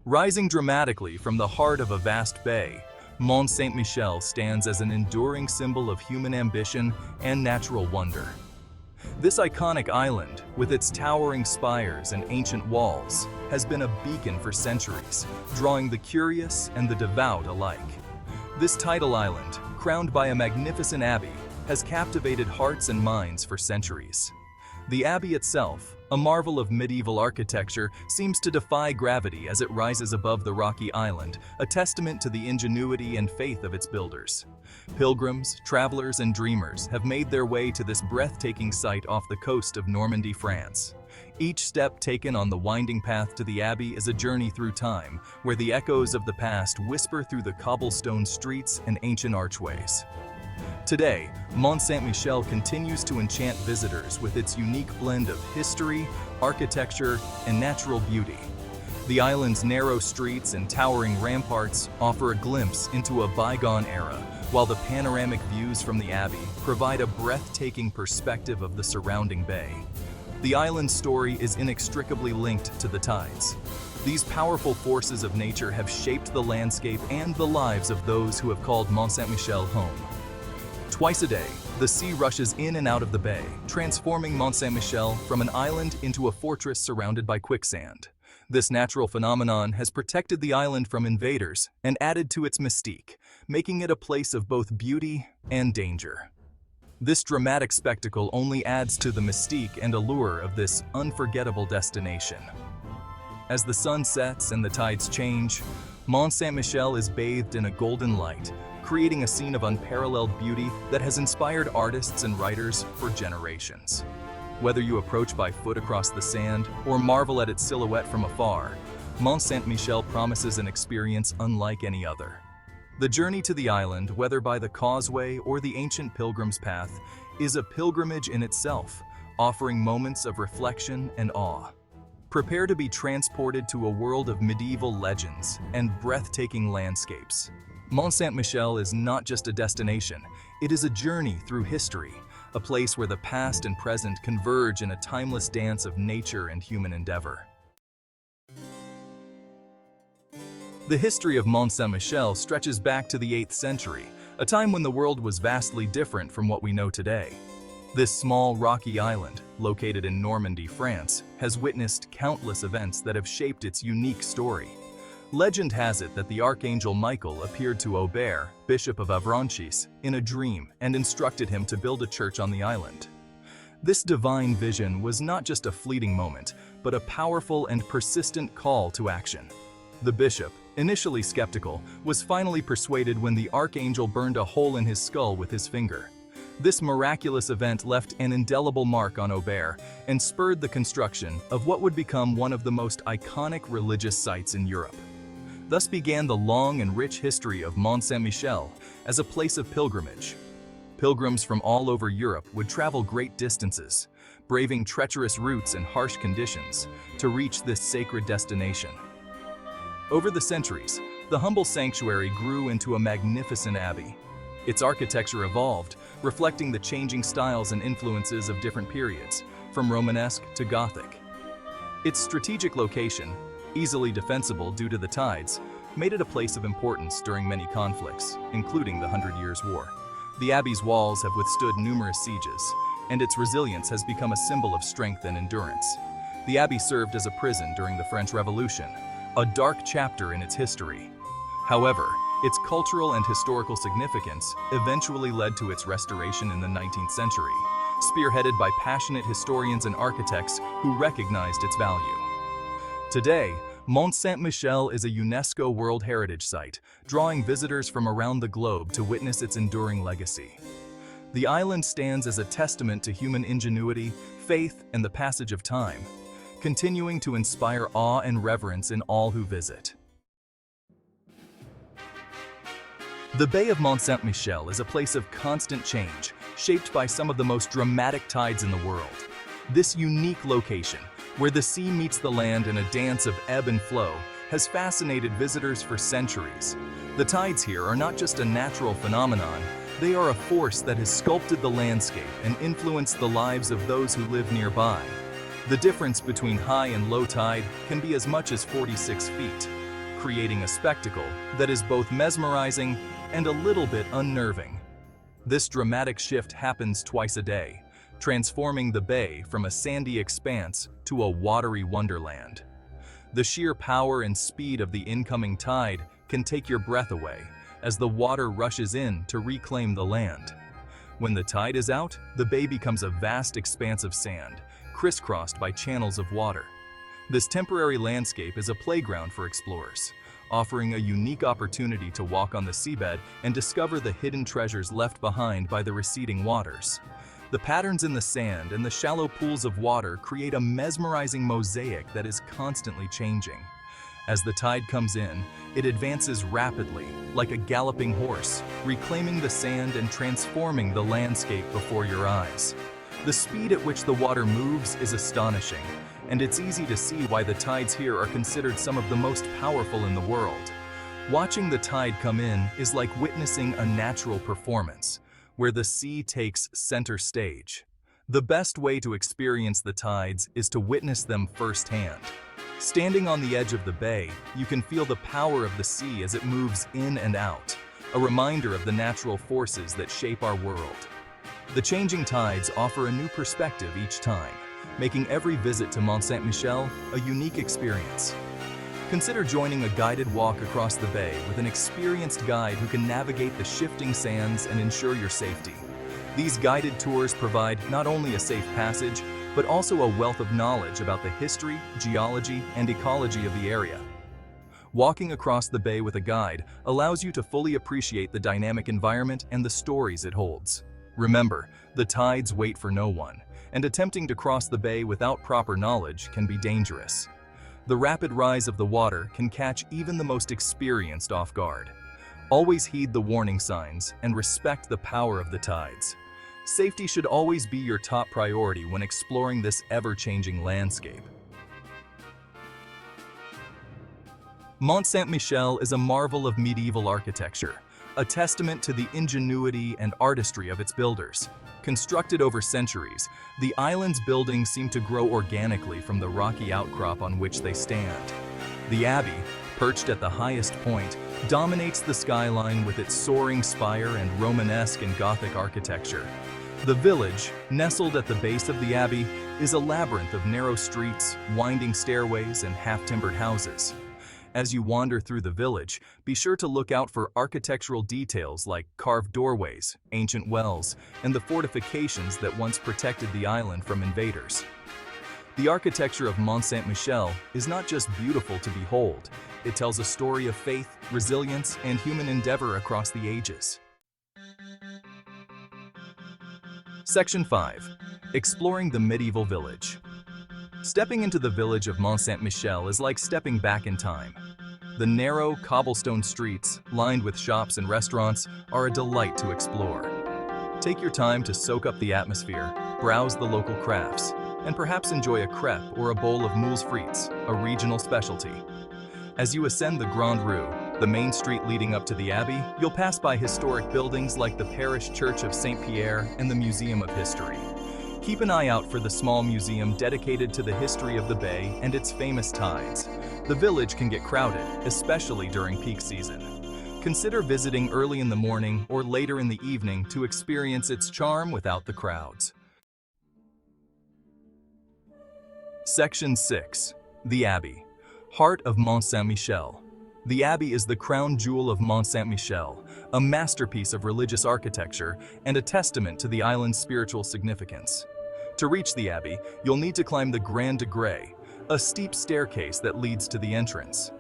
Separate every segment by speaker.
Speaker 1: Rising dramatically from the heart of a vast bay, Mont-Saint-Michel stands as an enduring symbol of human ambition and natural wonder. This iconic island, with its towering spires and ancient walls, has been a beacon for centuries, drawing the curious and the devout alike. This tidal island, crowned by a magnificent abbey, has captivated hearts and minds for centuries. The abbey itself, a marvel of medieval architecture, seems to defy gravity as it rises above the rocky island, a testament to the ingenuity and faith of its builders. Pilgrims, travelers, and dreamers have made their way to this breathtaking site off the coast of Normandy, France. Each step taken on the winding path to the abbey is a journey through time, where the echoes of the past whisper through the cobblestone streets and ancient archways. Today, Mont-Saint-Michel continues to enchant visitors with its unique blend of history, architecture, and natural beauty. The island's narrow streets and towering ramparts offer a glimpse into a bygone era, while the panoramic views from the abbey provide a breathtaking perspective of the surrounding bay. The island's story is inextricably linked to the tides. These powerful forces of nature have shaped the landscape and the lives of those who have called Mont-Saint-Michel home. Twice a day, the sea rushes in and out of the bay, transforming Mont-Saint-Michel from an island into a fortress surrounded by quicksand. This natural phenomenon has protected the island from invaders and added to its mystique, making it a place of both beauty and danger. This dramatic spectacle only adds to the mystique and allure of this unforgettable destination. As the sun sets and the tides change, Mont-Saint-Michel is bathed in a golden light, creating a scene of unparalleled beauty that has inspired artists and writers for generations. Whether you approach by foot across the sand or marvel at its silhouette from afar, Mont-Saint-Michel promises an experience unlike any other. The journey to the island, whether by the causeway or the ancient pilgrim's path, is a pilgrimage in itself, offering moments of reflection and awe. Prepare to be transported to a world of medieval legends and breathtaking landscapes. Mont-Saint-Michel is not just a destination, it is a journey through history, a place where the past and present converge in a timeless dance of nature and human endeavor. The history of Mont-Saint-Michel stretches back to the 8th century, a time when the world was vastly different from what we know today. This small rocky island, located in Normandy, France, has witnessed countless events that have shaped its unique story. Legend has it that the Archangel Michael appeared to Aubert, Bishop of Avranches, in a dream and instructed him to build a church on the island. This divine vision was not just a fleeting moment, but a powerful and persistent call to action. The bishop, initially skeptical, was finally persuaded when the archangel burned a hole in his skull with his finger. This miraculous event left an indelible mark on Aubert and spurred the construction of what would become one of the most iconic religious sites in Europe. Thus began the long and rich history of Mont-Saint-Michel as a place of pilgrimage. Pilgrims from all over Europe would travel great distances, braving treacherous routes and harsh conditions, to reach this sacred destination. Over the centuries, the humble sanctuary grew into a magnificent abbey. Its architecture evolved, reflecting the changing styles and influences of different periods, from Romanesque to Gothic. Its strategic location, easily defensible due to the tides, made it a place of importance during many conflicts, including the 100 Years' War. The abbey's walls have withstood numerous sieges, and its resilience has become a symbol of strength and endurance. The abbey served as a prison during the French Revolution, a dark chapter in its history. However, its cultural and historical significance eventually led to its restoration in the 19th century, spearheaded by passionate historians and architects who recognized its value. Today, Mont-Saint-Michel is a UNESCO World Heritage Site, drawing visitors from around the globe to witness its enduring legacy. The island stands as a testament to human ingenuity, faith, and the passage of time, continuing to inspire awe and reverence in all who visit. The Bay of Mont-Saint-Michel is a place of constant change, shaped by some of the most dramatic tides in the world. This unique location, where the sea meets the land in a dance of ebb and flow, has fascinated visitors for centuries. The tides here are not just a natural phenomenon, they are a force that has sculpted the landscape and influenced the lives of those who live nearby. The difference between high and low tide can be as much as 46 feet, creating a spectacle that is both mesmerizing and a little bit unnerving. This dramatic shift happens twice a day, transforming the bay from a sandy expanse to a watery wonderland. The sheer power and speed of the incoming tide can take your breath away as the water rushes in to reclaim the land. When the tide is out, the bay becomes a vast expanse of sand, crisscrossed by channels of water. This temporary landscape is a playground for explorers, offering a unique opportunity to walk on the seabed and discover the hidden treasures left behind by the receding waters. The patterns in the sand and the shallow pools of water create a mesmerizing mosaic that is constantly changing. As the tide comes in, it advances rapidly, like a galloping horse, reclaiming the sand and transforming the landscape before your eyes. The speed at which the water moves is astonishing, and it's easy to see why the tides here are considered some of the most powerful in the world. Watching the tide come in is like witnessing a natural performance, where the sea takes center stage. The best way to experience the tides is to witness them firsthand. Standing on the edge of the bay, you can feel the power of the sea as it moves in and out, a reminder of the natural forces that shape our world. The changing tides offer a new perspective each time, making every visit to Mont-Saint-Michel a unique experience. Consider joining a guided walk across the bay with an experienced guide who can navigate the shifting sands and ensure your safety. These guided tours provide not only a safe passage, but also a wealth of knowledge about the history, geology, and ecology of the area. Walking across the bay with a guide allows you to fully appreciate the dynamic environment and the stories it holds. Remember, the tides wait for no one, and attempting to cross the bay without proper knowledge can be dangerous. The rapid rise of the water can catch even the most experienced off guard. Always heed the warning signs and respect the power of the tides. Safety should always be your top priority when exploring this ever-changing landscape. Mont-Saint-Michel is a marvel of medieval architecture, a testament to the ingenuity and artistry of its builders. Constructed over centuries, the island's buildings seem to grow organically from the rocky outcrop on which they stand. The abbey, perched at the highest point, dominates the skyline with its soaring spire and Romanesque and Gothic architecture. The village, nestled at the base of the abbey, is a labyrinth of narrow streets, winding stairways, and half-timbered houses. As you wander through the village, be sure to look out for architectural details like carved doorways, ancient wells, and the fortifications that once protected the island from invaders. The architecture of Mont-Saint-Michel is not just beautiful to behold, it tells a story of faith, resilience, and human endeavor across the ages. Section 5. Exploring the medieval village. Stepping into the village of Mont-Saint-Michel is like stepping back in time. The narrow, cobblestone streets, lined with shops and restaurants, are a delight to explore. Take your time to soak up the atmosphere, browse the local crafts, and perhaps enjoy a crêpe or a bowl of moules frites, a regional specialty. As you ascend the Grande Rue, the main street leading up to the abbey, you'll pass by historic buildings like the parish church of St. Pierre and the Museum of History. Keep an eye out for the small museum dedicated to the history of the bay and its famous tides. The village can get crowded, especially during peak season. Consider visiting early in the morning or later in the evening to experience its charm without the crowds. Section 6. The Abbey. Heart of Mont-Saint-Michel. The Abbey is the crown jewel of Mont-Saint-Michel, a masterpiece of religious architecture and a testament to the island's spiritual significance. To reach the Abbey, you'll need to climb the Grand Degré, a steep staircase that leads to the entrance.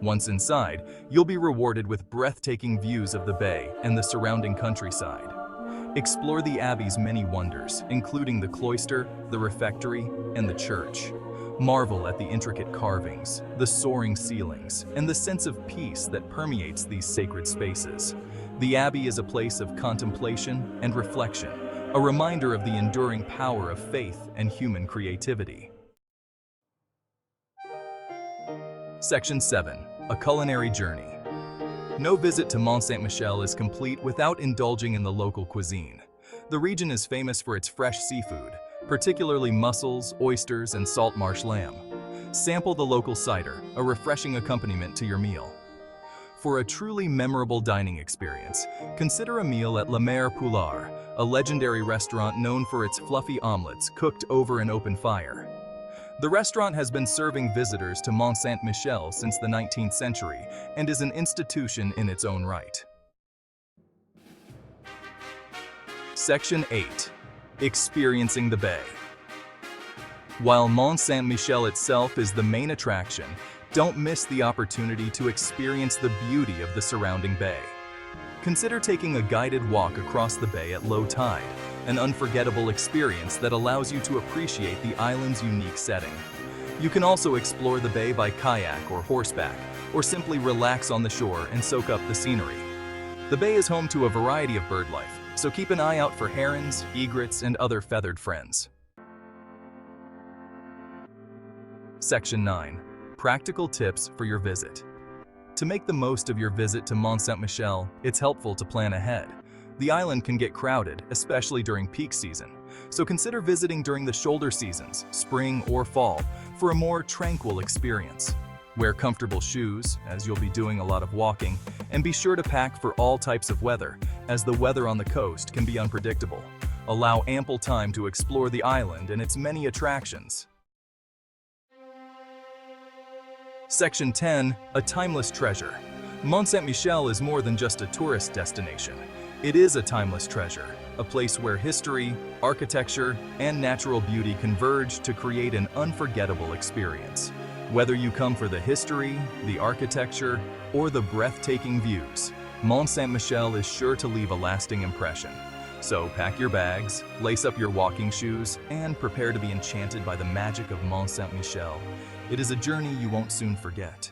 Speaker 1: Once inside, you'll be rewarded with breathtaking views of the bay and the surrounding countryside. Explore the Abbey's many wonders, including the cloister, the refectory, and the church. Marvel at the intricate carvings, the soaring ceilings, and the sense of peace that permeates these sacred spaces. The Abbey is a place of contemplation and reflection, a reminder of the enduring power of faith and human creativity. Section 7. A Culinary Journey. No visit to Mont-Saint-Michel is complete without indulging in the local cuisine. The region is famous for its fresh seafood, particularly mussels, oysters, and salt marsh lamb. Sample the local cider, a refreshing accompaniment to your meal. For a truly memorable dining experience, consider a meal at La Mer Poulard, a legendary restaurant known for its fluffy omelets cooked over an open fire. The restaurant has been serving visitors to Mont-Saint-Michel since the 19th century and is an institution in its own right. Section 8. Experiencing the Bay. While Mont-Saint-Michel itself is the main attraction, don't miss the opportunity to experience the beauty of the surrounding bay. Consider taking a guided walk across the bay at low tide, an unforgettable experience that allows you to appreciate the island's unique setting. You can also explore the bay by kayak or horseback, or simply relax on the shore and soak up the scenery. The bay is home to a variety of bird life, so keep an eye out for herons, egrets, and other feathered friends. Section 9. Practical tips for your visit. To make the most of your visit to Mont-Saint-Michel, it's helpful to plan ahead. The island can get crowded, especially during peak season, so consider visiting during the shoulder seasons, spring or fall, for a more tranquil experience. Wear comfortable shoes, as you'll be doing a lot of walking, and be sure to pack for all types of weather, as the weather on the coast can be unpredictable. Allow ample time to explore the island and its many attractions. Section 10. A timeless treasure. Mont-Saint-Michel is more than just a tourist destination. It is a timeless treasure, a place where history, architecture, and natural beauty converge to create an unforgettable experience. Whether you come for the history, the architecture, or the breathtaking views, Mont-Saint-Michel is sure to leave a lasting impression. So pack your bags, lace up your walking shoes, and prepare to be enchanted by the magic of Mont-Saint-Michel. It is a journey you won't soon forget.